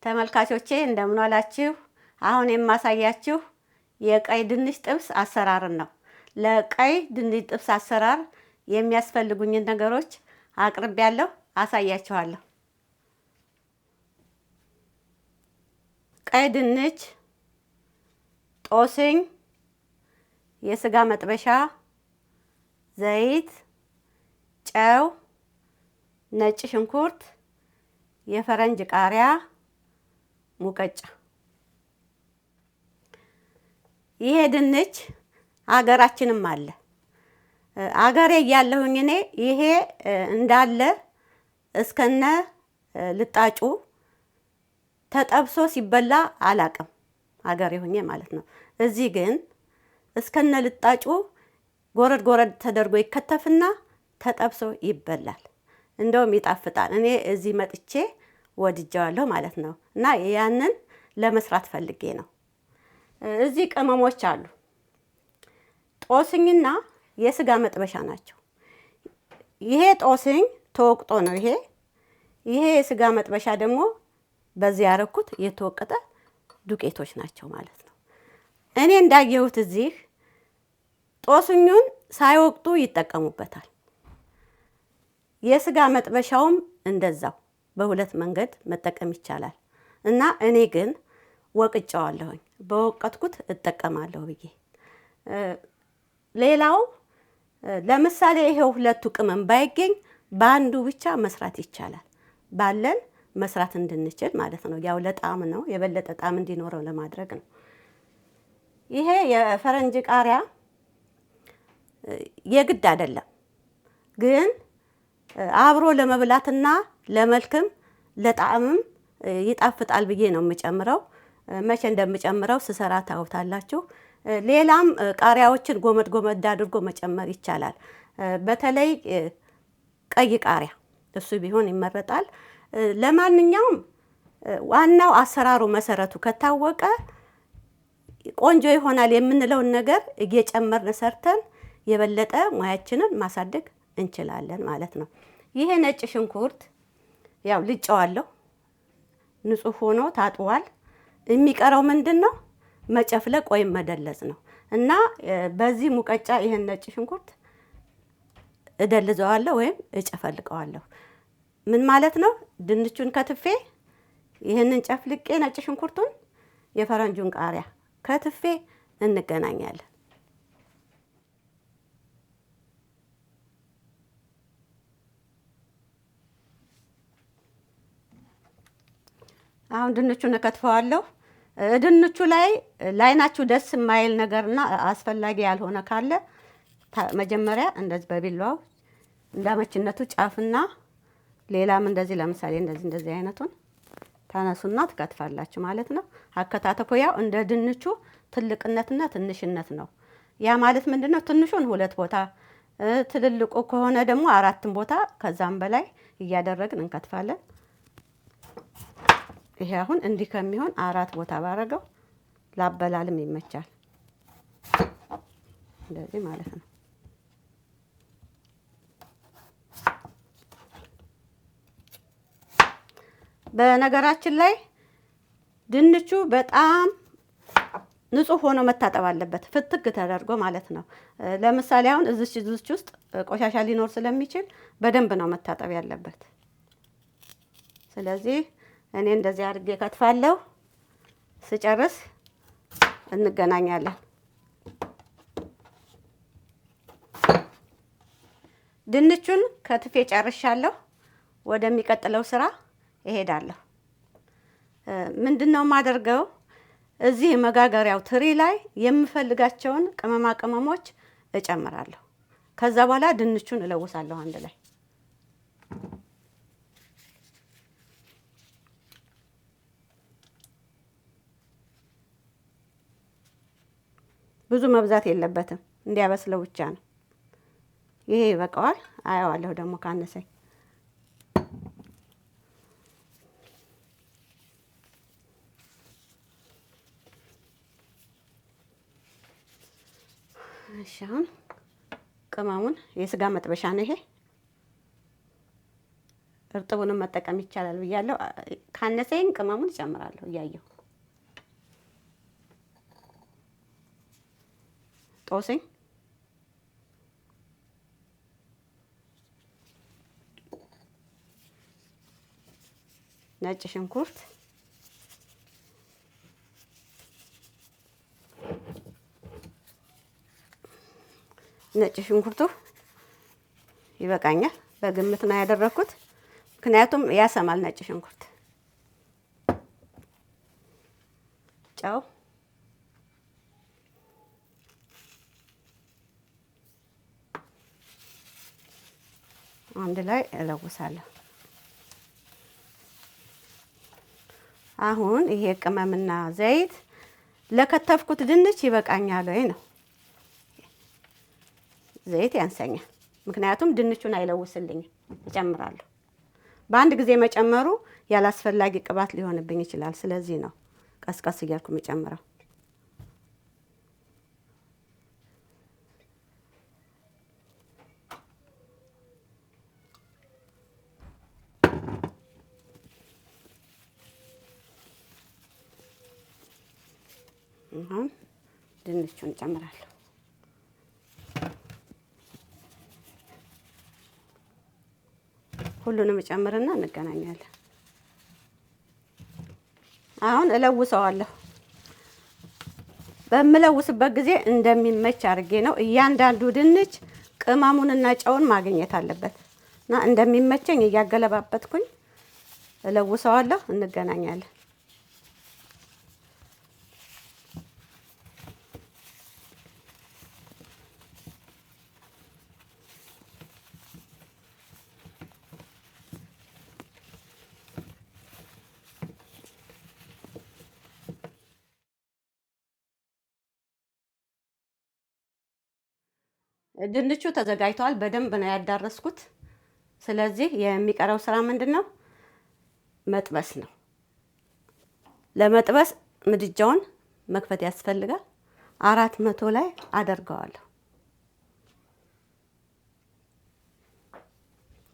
ተመልካቾቼ እንደምን ዋላችሁ? አሁን የማሳያችሁ የቀይ ድንች ጥብስ አሰራርን ነው። ለቀይ ድንች ጥብስ አሰራር የሚያስፈልጉኝን ነገሮች አቅርቤያለሁ፣ አሳያችኋለሁ። ቀይ ድንች፣ ጦስኝ፣ የስጋ መጥበሻ፣ ዘይት፣ ጨው፣ ነጭ ሽንኩርት፣ የፈረንጅ ቃሪያ፣ ሙቀጫ። ይሄ ድንች አገራችንም አለ። አገሬ እያለሁኝ እኔ ይሄ እንዳለ እስከነ ልጣጩ ተጠብሶ ሲበላ አላቅም፣ አገሬ ሆኜ ማለት ነው። እዚህ ግን እስከነ ልጣጩ ጎረድ ጎረድ ተደርጎ ይከተፍና ተጠብሶ ይበላል። እንደውም ይጣፍጣል። እኔ እዚህ መጥቼ ወድጃለሁ ማለት ነው። እና ያንን ለመስራት ፈልጌ ነው። እዚህ ቅመሞች አሉ። ጦስኝና የስጋ መጥበሻ ናቸው። ይሄ ጦስኝ ተወቅጦ ነው። ይሄ የስጋ መጥበሻ ደግሞ በዚህ ያረኩት የተወቀጠ ዱቄቶች ናቸው ማለት ነው። እኔ እንዳየሁት እዚህ ጦስኙን ሳይወቅጡ ይጠቀሙበታል። የስጋ መጥበሻውም እንደዛው በሁለት መንገድ መጠቀም ይቻላል። እና እኔ ግን ወቅጫዋለሁኝ፣ በወቀጥኩት እጠቀማለሁ ብዬ። ሌላው ለምሳሌ ይሄው ሁለቱ ቅመም ባይገኝ በአንዱ ብቻ መስራት ይቻላል። ባለን መስራት እንድንችል ማለት ነው። ያው ለጣዕም ነው፣ የበለጠ ጣዕም እንዲኖረው ለማድረግ ነው። ይሄ የፈረንጅ ቃሪያ የግድ አይደለም፣ ግን አብሮ ለመብላትና ለመልክም ለጣዕምም ይጣፍጣል ብዬ ነው የምጨምረው። መቼ እንደምጨምረው ስሰራ ታውታላችሁ። ሌላም ቃሪያዎችን ጎመድ ጎመድ አድርጎ መጨመር ይቻላል። በተለይ ቀይ ቃሪያ እሱ ቢሆን ይመረጣል። ለማንኛውም ዋናው አሰራሩ መሰረቱ ከታወቀ ቆንጆ ይሆናል የምንለውን ነገር እየጨመርን ሰርተን የበለጠ ሙያችንን ማሳደግ እንችላለን ማለት ነው። ይሄ ነጭ ሽንኩርት ያው ልጨዋለሁ፣ ንጹህ ሆኖ ታጥቧል። የሚቀረው ምንድነው? መጨፍለቅ ወይም መደለዝ ነው። እና በዚህ ሙቀጫ ይሄን ነጭ ሽንኩርት እደልዘዋለሁ ወይም እጨፈልቀዋለሁ። ምን ማለት ነው? ድንቹን ከትፌ ይሄንን ጨፍልቄ ነጭ ሽንኩርቱን የፈረንጁን ቃሪያ ከትፌ እንገናኛለን። አሁን ድንቹን እከትፈዋለሁ። ድንቹ ላይ ላይናችሁ ደስ የማይል ነገርና አስፈላጊ ያልሆነ ካለ መጀመሪያ እንደዚህ በቢላው እንዳመችነቱ ጫፍና ሌላም እንደዚህ ለምሳሌ እንደዚህ አይነቱን ታነሱና ትከትፋላችሁ ማለት ነው። አከታተፎ ያው እንደ ድንቹ ትልቅነትና ትንሽነት ነው። ያ ማለት ምንድነው? ትንሹን 2 ቦታ፣ ትልልቁ ከሆነ ደግሞ 4 ቦታ ከዛም በላይ እያደረግን እንከትፋለን። ይሄ አሁን እንዲህ ከሚሆን 4 ቦታ ባረገው ላበላልም ይመቻል። እንደዚህ ማለት ነው። በነገራችን ላይ ድንቹ በጣም ንጹህ ሆኖ መታጠብ አለበት፣ ፍትግ ተደርጎ ማለት ነው። ለምሳሌ አሁን እዚች ውስጥ ቆሻሻ ሊኖር ስለሚችል በደንብ ነው መታጠብ ያለበት። ስለዚህ እኔ እንደዚህ አድርጌ ከትፋለሁ። ስጨርስ እንገናኛለን። ድንቹን ከትፌ ጨርሻለሁ። ወደሚቀጥለው ስራ እሄዳለሁ። ምንድነው የማደርገው? እዚህ መጋገሪያው ትሪ ላይ የምፈልጋቸውን ቅመማ ቅመሞች እጨምራለሁ። ከዛ በኋላ ድንቹን እለውሳለሁ አንድ ላይ። ብዙ መብዛት የለበትም፣ እንዲያበስለው ብቻ ነው። ይሄ ይበቃዋል። አየዋለሁ ደግሞ ካነሰኝ። እሺ አሁን ቅመሙን የስጋ መጥበሻ ነው ይሄ። እርጥቡንም መጠቀም ይቻላል ብያለሁ። ካነሰኝ ቅመሙን እጨምራለሁ እያየሁ። ጦስኝ፣ ነጭ ሽንኩርት፣ ነጭ ሽንኩርቱ ይበቃኛል። በግምት ነው ያደረኩት፣ ምክንያቱም ያሰማል ነጭ ሽንኩርት። ጨው፣ አንድ ላይ እለውሳለሁ። አሁን ይሄ ቅመምና ዘይት ለከተፍኩት ድንች ይበቃኛል ወይ ነው። ዘይት ያንሰኛል፣ ምክንያቱም ድንቹን አይለውስልኝም። እጨምራለሁ። በአንድ ጊዜ መጨመሩ ያላስፈላጊ ቅባት ሊሆንብኝ ይችላል። ስለዚህ ነው ቀስቀስ እያልኩ የምጨምረው። አሁን ድንቹን እጨምራለሁ። ሁሉንም እጨምርና እንገናኛለን። አሁን እለውሰዋለሁ። በምለውስበት ጊዜ እንደሚመች አድርጌ ነው። እያንዳንዱ ድንች ቅመሙንና ጨውን ማግኘት አለበት እና እንደሚመቸኝ እያገለባበትኩኝ እለውሰዋለሁ። እንገናኛለን። ድንቹ ተዘጋጅቷል። በደንብ ነው ያዳረስኩት። ስለዚህ የሚቀረው ስራ ምንድነው? መጥበስ ነው። ለመጥበስ ምድጃውን መክፈት ያስፈልጋል። 400 ላይ አደርገዋለሁ።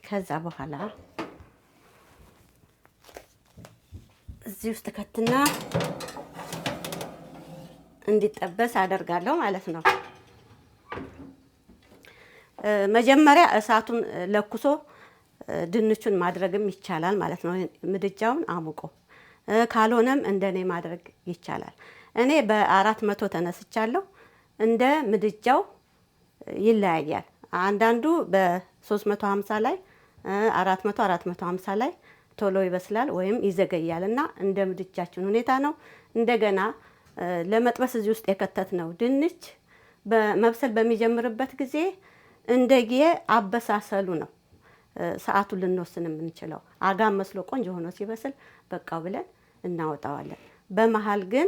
ከዛ በኋላ እዚህ ውስጥ ከትና እንዲጠበስ አደርጋለሁ ማለት ነው። መጀመሪያ እሳቱን ለኩሶ ድንቹን ማድረግም ይቻላል ማለት ነው። ምድጃውን አሙቆ ካልሆነም እንደኔ ማድረግ ይቻላል። እኔ በ400 ተነስቻለሁ። እንደ ምድጃው ይለያያል። አንዳንዱ በ350 ላይ 400 450 ላይ ቶሎ ይበስላል ወይም ይዘገያል እና እንደ ምድጃችን ሁኔታ ነው። እንደገና ለመጥበስ እዚህ ውስጥ የከተትነው ድንች በመብሰል በሚጀምርበት ጊዜ እንደየ አበሳሰሉ ነው ሰዓቱን ልንወስን የምንችለው። አጋም መስሎ ቆንጆ ሆኖ ሲበስል በቃው ብለን እናወጣዋለን። በመሃል ግን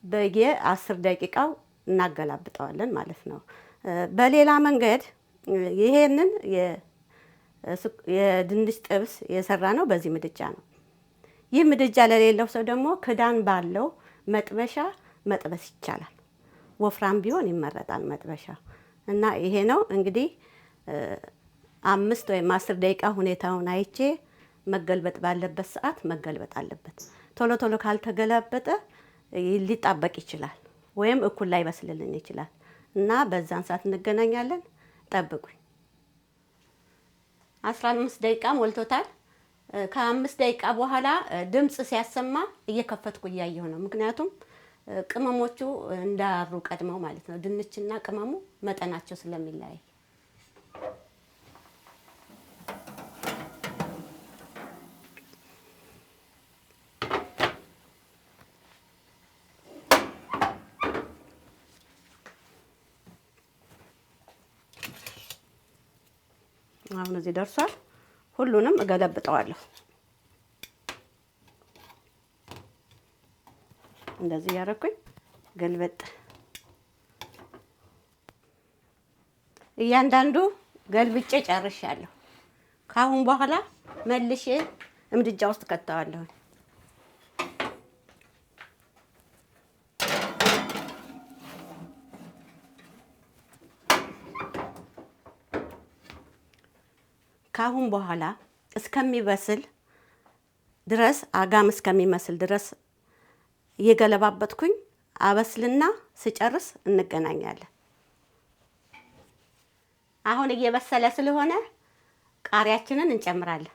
በየ10 ደቂቃው እናገላብጠዋለን ማለት ነው። በሌላ መንገድ ይሄንን የድንች ጥብስ የሰራ ነው በዚህ ምድጃ ነው። ይህ ምድጃ ለሌለው ሰው ደግሞ ክዳን ባለው መጥበሻ መጥበስ ይቻላል። ወፍራም ቢሆን ይመረጣል መጥበሻ እና ይሄ ነው እንግዲህ 5 ወይም 10 ደቂቃ ሁኔታውን አይቼ መገልበጥ ባለበት ሰዓት መገልበጥ አለበት። ቶሎ ቶሎ ካልተገለበጠ ሊጣበቅ ይችላል ወይም እኩል ላይ በስልልን ይችላል እና በዛን ሰዓት እንገናኛለን። ጠብቁኝ። 15 ደቂቃ ሞልቶታል። ከ5 ደቂቃ በኋላ ድምጽ ሲያሰማ እየከፈትኩ እያየሁ ነው። ምክንያቱም ቅመሞቹ እንዳሩ ቀድመው ማለት ነው። ድንችና ቅመሙ መጠናቸው ስለሚለያይ አሁን እዚህ ደርሷል። ሁሉንም እገለብጠዋለሁ። እንደዚህ ያረኩኝ ገልበጥ እያንዳንዱ ገልብጬ ጨርሻለሁ። ካሁን በኋላ መልሼ ምድጃ ውስጥ ከተዋለሁ። ካሁን በኋላ እስከሚበስል ድረስ አጋም እስከሚመስል ድረስ እየገለባበጥኩኝ አበስልና ስጨርስ እንገናኛለን። አሁን እየበሰለ ስለሆነ ቃሪያችንን እንጨምራለን።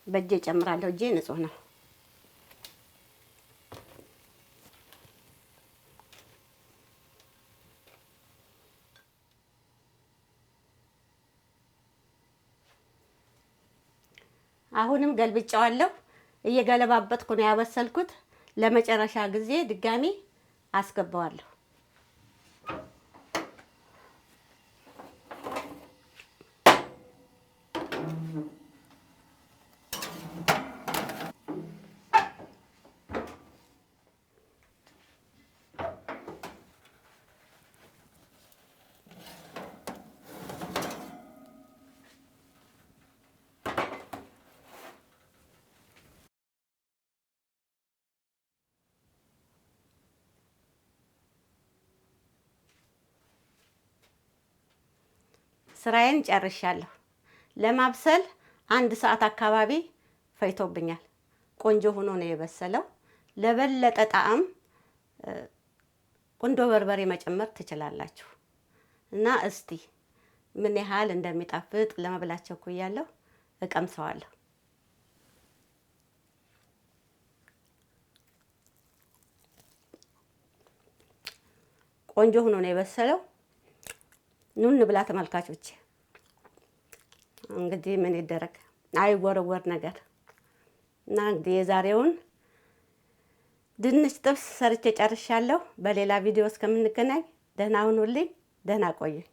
በእጄ ጨምራለሁ። እጄ ንጹህ ነው። አሁንም ገልብጫዋለሁ። እየገለባበጥኩ ነው ያበሰልኩት። ለመጨረሻ ጊዜ ድጋሚ አስገባዋለሁ። ስራዬን ጨርሻለሁ። ለማብሰል 1 ሰዓት አካባቢ ፈይቶብኛል። ቆንጆ ሆኖ ነው የበሰለው። ለበለጠ ጣዕም ቁንዶ በርበሬ መጨመር ትችላላችሁ። እና እስቲ ምን ያህል እንደሚጣፍጥ ለመብላት ቸኩያለሁ። እቀምሰዋለሁ። ቆንጆ ሆኖ ነው የበሰለው። ኑ እንብላ ተመልካቾች። እንግዲህ ምን ይደረግ አይወረወር ነገር እና እንግዲህ የዛሬውን ድንች ጥብስ ሰርቼ ጨርሻለሁ። በሌላ ቪዲዮ እስከምንገናኝ ደህና ሁኑልኝ። ደህና ቆዩኝ።